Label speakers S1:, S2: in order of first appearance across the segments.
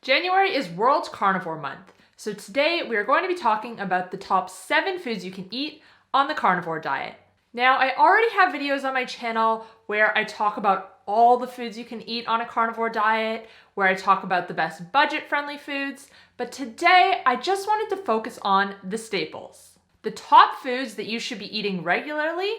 S1: January is World Carnivore Month, so today we are going to be talking about the top 7 foods you can eat on the carnivore diet. Now, I already have videos on my channel where I talk about all the foods you can eat on a carnivore diet, where I talk about the best budget-friendly foods, but today I just wanted to focus on the staples. The top foods that you should be eating regularly,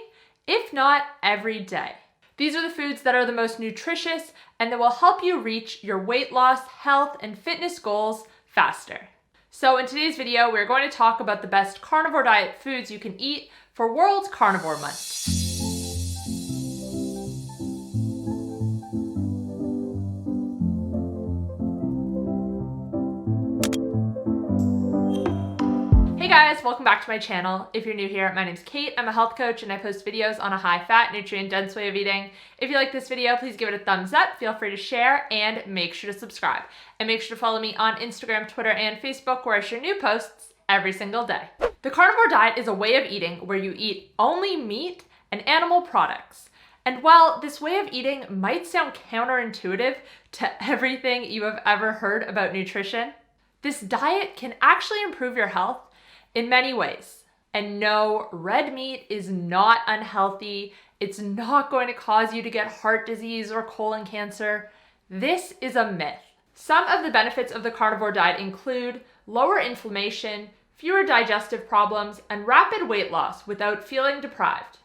S1: if not every day. These are the foods that are the most nutritious and that will help you reach your weight loss, health, and fitness goals faster. So in today's video, we're going to talk about the best carnivore diet foods you can eat for World Carnivore Month. Hey guys, welcome back to my channel. If you're new here, my name's Kate. I'm a health coach and I post videos on a high-fat, nutrient-dense way of eating. If you like this video, please give it a thumbs up, feel free to share, and make sure to subscribe. And make sure to follow me on Instagram, Twitter, and Facebook, where I share new posts every single day. The carnivore diet is a way of eating where you eat only meat and animal products. And while this way of eating might sound counterintuitive to everything you have ever heard about nutrition, this diet can actually improve your health in many ways. And no, red meat is not unhealthy. It's not going to cause you to get heart disease or colon cancer. This is a myth. Some of the benefits of the carnivore diet include lower inflammation, fewer digestive problems, and rapid weight loss without feeling deprived.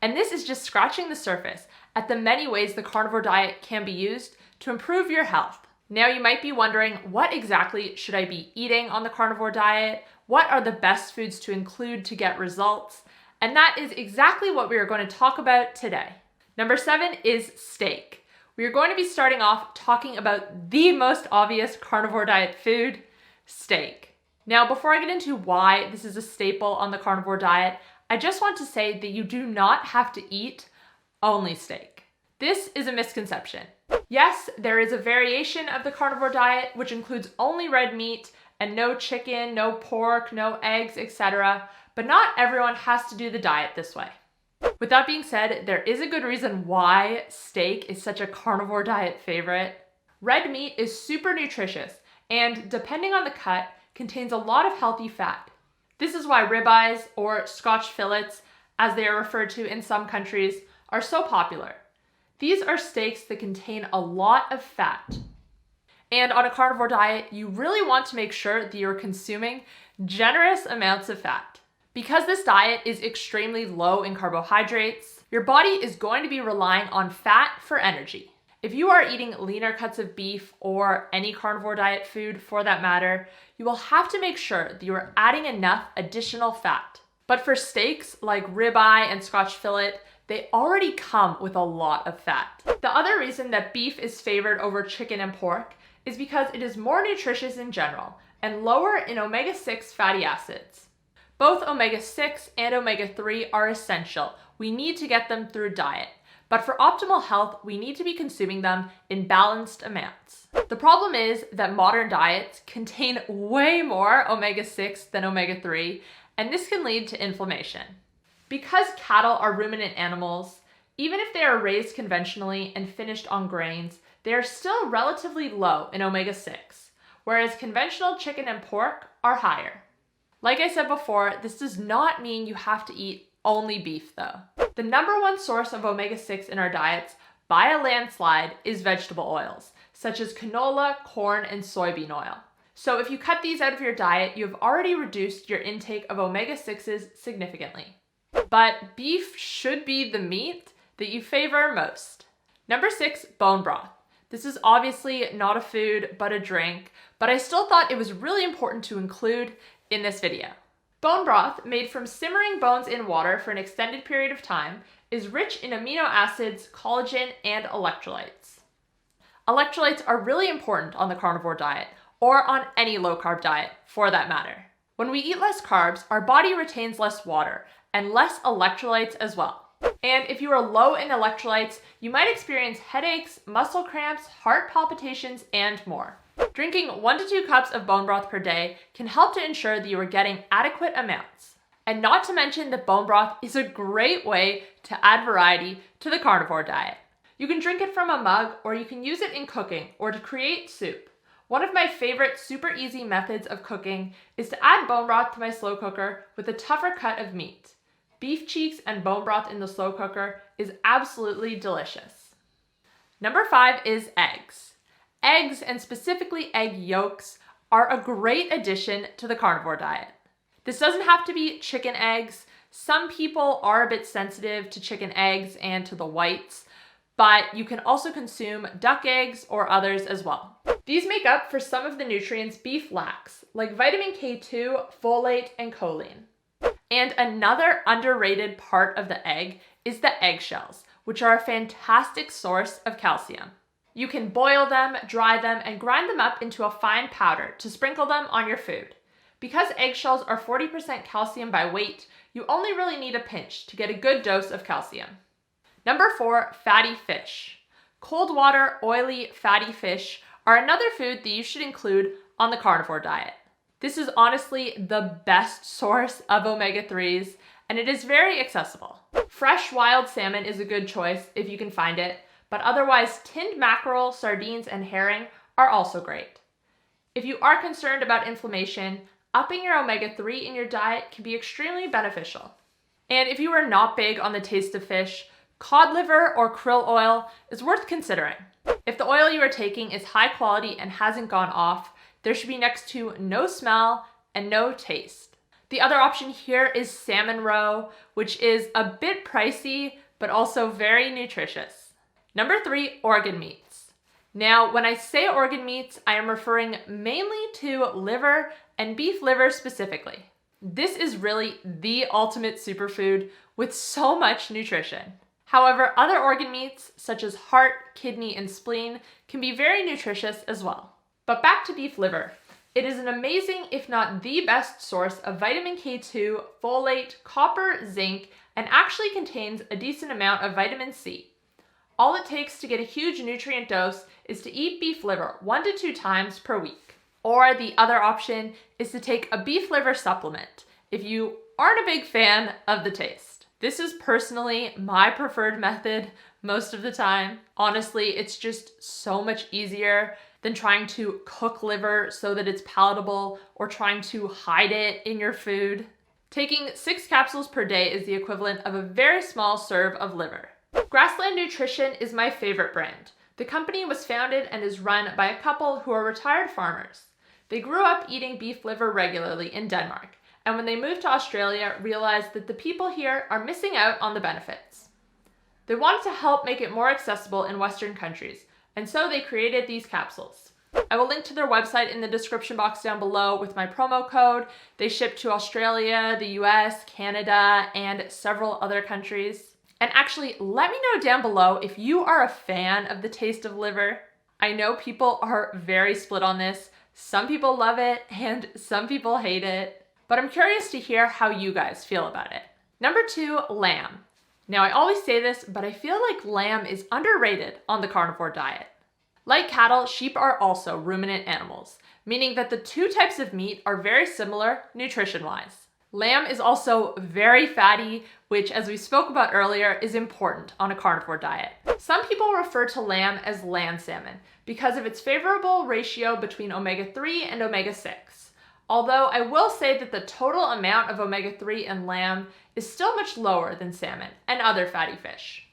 S1: And this is just scratching the surface at the many ways the carnivore diet can be used to improve your health. Now you might be wondering, what exactly should I be eating on the carnivore diet? What are the best foods to include to get results? And that is exactly what we are going to talk about today. Number 7 is steak. We are going to be starting off talking about the most obvious carnivore diet food, steak. Now, before I get into why this is a staple on the carnivore diet, I just want to say that you do not have to eat only steak. This is a misconception. Yes, there is a variation of the carnivore diet, which includes only red meat and no chicken, no pork, no eggs, etc. But not everyone has to do the diet this way. With that being said, there is a good reason why steak is such a carnivore diet favorite. Red meat is super nutritious and, depending on the cut, contains a lot of healthy fat. This is why ribeyes, or Scotch fillets, as they are referred to in some countries, are so popular. These are steaks that contain a lot of fat. And on a carnivore diet, you really want to make sure that you're consuming generous amounts of fat. Because this diet is extremely low in carbohydrates, your body is going to be relying on fat for energy. If you are eating leaner cuts of beef or any carnivore diet food for that matter, you will have to make sure that you are adding enough additional fat. But for steaks like ribeye and Scotch fillet, they already come with a lot of fat. The other reason that beef is favored over chicken and pork is because it is more nutritious in general and lower in omega-6 fatty acids. Both omega-6 and omega-3 are essential. We need to get them through diet. But for optimal health, we need to be consuming them in balanced amounts. The problem is that modern diets contain way more omega-6 than omega-3, and this can lead to inflammation. Because cattle are ruminant animals, even if they are raised conventionally and finished on grains, they are still relatively low in omega-6, whereas conventional chicken and pork are higher. Like I said before, this does not mean you have to eat only beef though. The number one source of omega-6 in our diets, by a landslide, is vegetable oils, such as canola, corn, and soybean oil. So if you cut these out of your diet, you have already reduced your intake of omega-6s significantly. But beef should be the meat that you favor most. Number 6, bone broth. This is obviously not a food, but a drink, but I still thought it was really important to include in this video. Bone broth, made from simmering bones in water for an extended period of time, is rich in amino acids, collagen, and electrolytes. Electrolytes are really important on the carnivore diet, or on any low-carb diet, for that matter. When we eat less carbs, our body retains less water, and less electrolytes as well. And if you are low in electrolytes, you might experience headaches, muscle cramps, heart palpitations, and more. Drinking 1 to 2 cups of bone broth per day can help to ensure that you are getting adequate amounts. And not to mention that bone broth is a great way to add variety to the carnivore diet. You can drink it from a mug, or you can use it in cooking or to create soup. One of my favorite super easy methods of cooking is to add bone broth to my slow cooker with a tougher cut of meat. Beef cheeks and bone broth in the slow cooker is absolutely delicious. Number 5 is eggs. Eggs, and specifically egg yolks, are a great addition to the carnivore diet. This doesn't have to be chicken eggs. Some people are a bit sensitive to chicken eggs and to the whites, but you can also consume duck eggs or others as well. These make up for some of the nutrients beef lacks, like vitamin K2, folate, and choline. And another underrated part of the egg is the eggshells, which are a fantastic source of calcium. You can boil them, dry them, and grind them up into a fine powder to sprinkle them on your food. Because eggshells are 40% calcium by weight, you only really need a pinch to get a good dose of calcium. Number 4, fatty fish. Cold water, oily, fatty fish are another food that you should include on the carnivore diet. This is honestly the best source of omega-3s, and it is very accessible. Fresh wild salmon is a good choice if you can find it, but otherwise tinned mackerel, sardines, and herring are also great. If you are concerned about inflammation, upping your omega-3 in your diet can be extremely beneficial. And if you are not big on the taste of fish, cod liver or krill oil is worth considering. If the oil you are taking is high quality and hasn't gone off, there should be next to no smell and no taste. The other option here is salmon roe, which is a bit pricey, but also very nutritious. Number 3, organ meats. Now, when I say organ meats, I am referring mainly to liver and beef liver specifically. This is really the ultimate superfood with so much nutrition. However, other organ meats, such as heart, kidney, and spleen, can be very nutritious as well. But back to beef liver. It is an amazing, if not the best source of vitamin K2, folate, copper, zinc, and actually contains a decent amount of vitamin C. All it takes to get a huge nutrient dose is to eat beef liver 1 to 2 times per week. Or the other option is to take a beef liver supplement if you aren't a big fan of the taste. This is personally my preferred method most of the time. Honestly, it's just so much easier than trying to cook liver so that it's palatable or trying to hide it in your food. Taking 6 capsules per day is the equivalent of a very small serve of liver. Grassland Nutrition is my favorite brand. The company was founded and is run by a couple who are retired farmers. They grew up eating beef liver regularly in Denmark, and when they moved to Australia, realized that the people here are missing out on the benefits. They wanted to help make it more accessible in Western countries, and so they created these capsules. I will link to their website in the description box down below with my promo code. They ship to Australia, the US, Canada, and several other countries. And actually, let me know down below if you are a fan of the taste of liver. I know people are very split on this. Some people love it and some people hate it. But I'm curious to hear how you guys feel about it. Number 2, lamb. Now, I always say this, but I feel like lamb is underrated on the carnivore diet. Like cattle, sheep are also ruminant animals, meaning that the 2 types of meat are very similar nutrition-wise. Lamb is also very fatty, which, as we spoke about earlier, is important on a carnivore diet. Some people refer to lamb as land salmon because of its favorable ratio between omega-3 and omega-6. Although I will say that the total amount of omega-3 in lamb is still much lower than salmon and other fatty fish.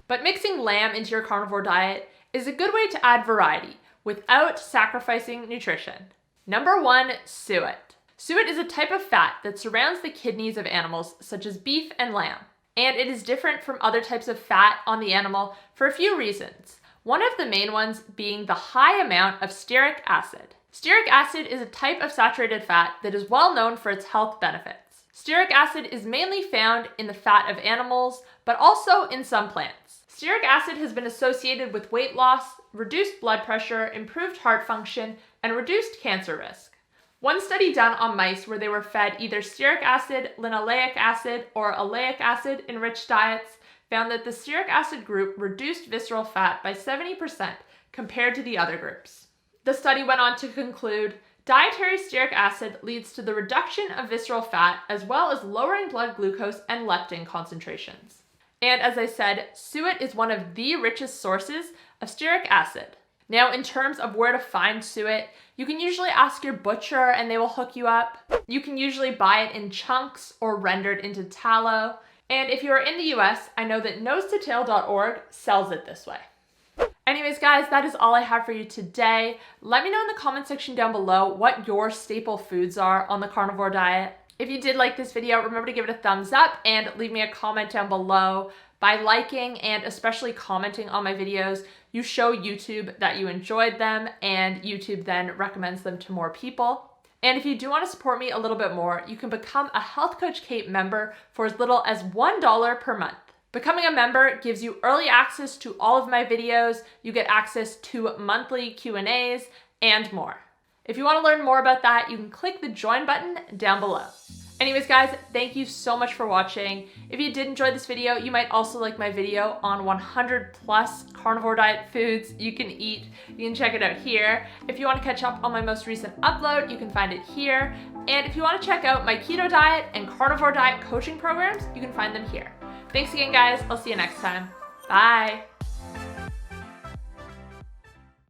S1: But mixing lamb into your carnivore diet is a good way to add variety without sacrificing nutrition. Number 1, suet. Suet is a type of fat that surrounds the kidneys of animals such as beef and lamb, and it is different from other types of fat on the animal for a few reasons. One of the main ones being the high amount of stearic acid. Stearic acid is a type of saturated fat that is well known for its health benefits. Stearic acid is mainly found in the fat of animals, but also in some plants. Stearic acid has been associated with weight loss, reduced blood pressure, improved heart function, and reduced cancer risk. One study done on mice where they were fed either stearic acid, linoleic acid, or oleic acid enriched diets found that the stearic acid group reduced visceral fat by 70% compared to the other groups. The study went on to conclude, dietary stearic acid leads to the reduction of visceral fat as well as lowering blood glucose and leptin concentrations. And as I said, suet is one of the richest sources of stearic acid. Now, in terms of where to find suet, you can usually ask your butcher and they will hook you up. You can usually buy it in chunks or rendered into tallow. And if you are in the US, I know that nosetotale.org sells it this way. Anyways, guys, that is all I have for you today. Let me know in the comment section down below what your staple foods are on the carnivore diet. If you did like this video, remember to give it a thumbs up and leave me a comment down below. By liking and especially commenting on my videos, you show YouTube that you enjoyed them, and YouTube then recommends them to more people. And if you do want to support me a little bit more, you can become a Health Coach Kate member for as little as $1 per month. Becoming a member gives you early access to all of my videos, you get access to monthly Q&As, and more. If you want to learn more about that, you can click the join button down below. Anyways, guys, thank you so much for watching. If you did enjoy this video, you might also like my video on 100+ carnivore diet foods you can eat. You can check it out here. If you want to catch up on my most recent upload, you can find it here. And if you want to check out my keto diet and carnivore diet coaching programs, you can find them here. Thanks again, guys. I'll see you next time. Bye.